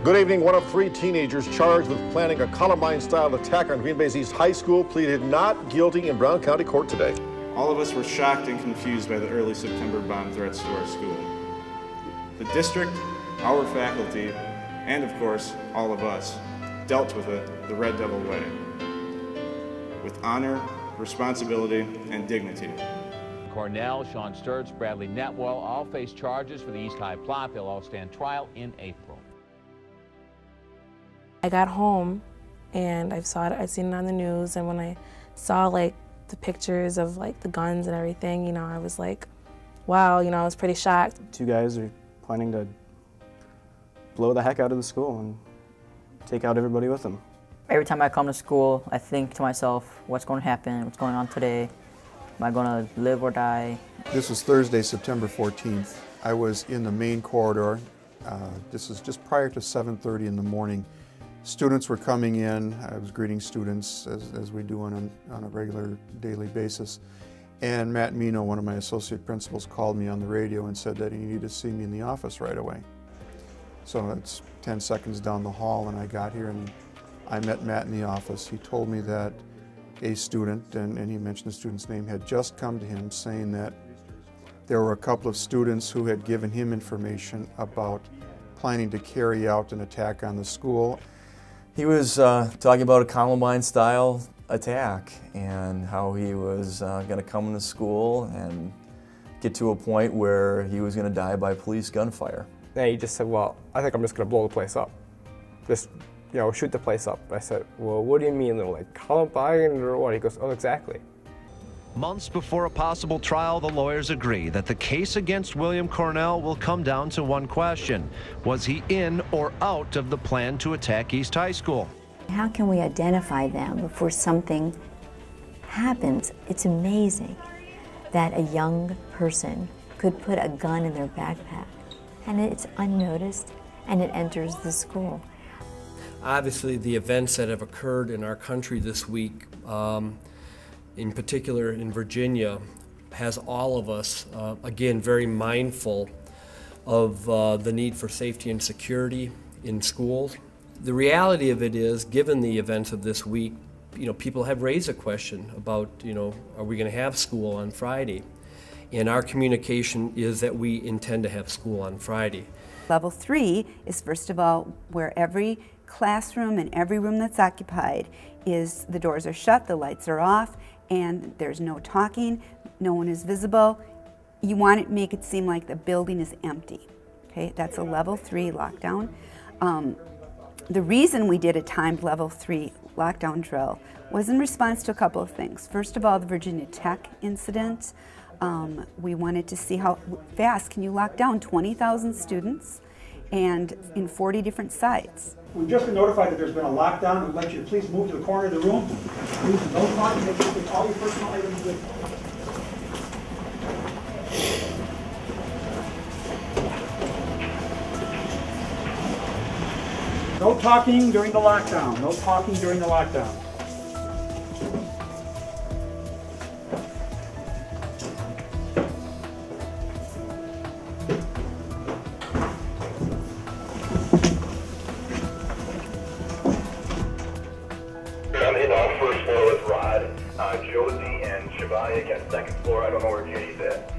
Good evening. One of 3 teenagers charged with planning a Columbine-style attack on Green Bay's East High School pleaded not guilty in Brown County Court today. All of us were shocked and confused by the early September bomb threats to our school. The district, our faculty, and of course, all of us, dealt with it the Red Devil way, with honor, responsibility, and dignity. Cornell, Sean Sturts, Bradley Netwell all face charges for the East High plot. They'll all stand trial in April. I got home and I'd seen it on the news, and when I saw like the pictures of like the guns and everything, you know, I was like, wow, you know, I was pretty shocked. 2 guys are planning to blow the heck out of the school and take out everybody with them. Every time I come to school, I think to myself, what's going to happen, what's going on today, am I going to live or die? This was Thursday, September 14th. I was in the main corridor. This is just prior to 7:30 in the morning. Students were coming in. I was greeting students as we do on a regular daily basis. And Matt Mino, one of my associate principals, called me on the radio and said that he needed to see me in the office right away. So it's 10 seconds down the hall, and I got here and I met Matt in the office. He told me that a student, and he mentioned the student's name, had just come to him saying that there were a couple of students who had given him information about planning to carry out an attack on the school. He was talking about a Columbine-style attack and how he was going to come into school and get to a point where he was going to die by police gunfire. And he just said, well, I think I'm just going to blow the place up. Just, you know, shoot the place up. I said, well, what do you mean, like Columbine or what? He goes, oh, exactly. Months before a possible trial, the lawyers agree that the case against William Cornell will come down to one question. Was he in or out of the plan to attack East High School? How can we identify them before something happens? It's amazing that a young person could put a gun in their backpack and it's unnoticed and it enters the school. Obviously, the events that have occurred in our country this week, in particular in Virginia, has all of us, again, very mindful of the need for safety and security in schools. The reality of it is, given the events of this week, you know, people have raised a question about, you know, are we going to have school on Friday? And our communication is that we intend to have school on Friday. Level 3 is, first of all, where every classroom and every room that's occupied is, the doors are shut, the lights are off, and there's no talking, no one is visible. You want to make it seem like the building is empty. Okay, that's a level 3 lockdown. The reason we did a timed level 3 lockdown drill was in response to a couple of things. First of all, the Virginia Tech incident. We wanted to see how fast can you lock down 20,000 students and in 40 different sites. We've just been notified that there's been a lockdown. We'd like you to please move to the corner of the room. Please don't talk, make sure you take all your personal items with you. No talking during the lockdown. No talking during the lockdown. I'm in on first floor with Rod, Josie, and Shivani against second floor. I don't know where Judy's at.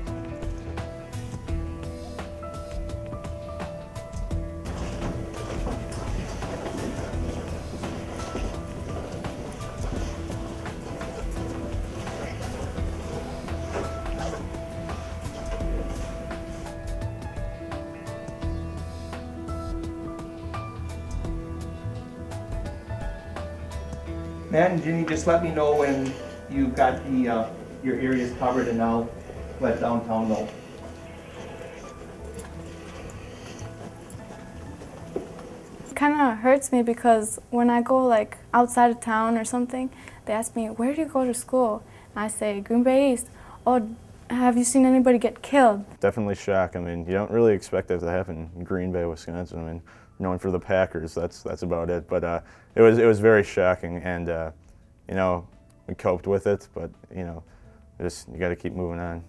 Matt and Ginny, just let me know when you've got the your areas covered, and I'll let downtown know. It kind of hurts me because when I go like outside of town or something, they ask me, where do you go to school? And I say, Green Bay East. Oh, have you seen anybody get killed? Definitely shock. I mean, you don't really expect that to happen in Green Bay, Wisconsin. I mean, known for the Packers, that's about it. But it was very shocking, and you know, we coped with it. But you know, you got to keep moving on.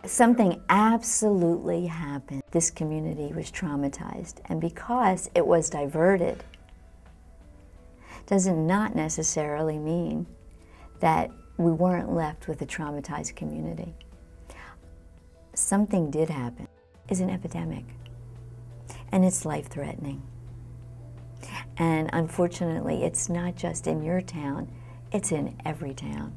Something absolutely happened. This community was traumatized, and because it was diverted, does not necessarily mean that we weren't left with a traumatized community. Something did happen. It's an epidemic, and it's life-threatening. And unfortunately, it's not just in your town, it's in every town.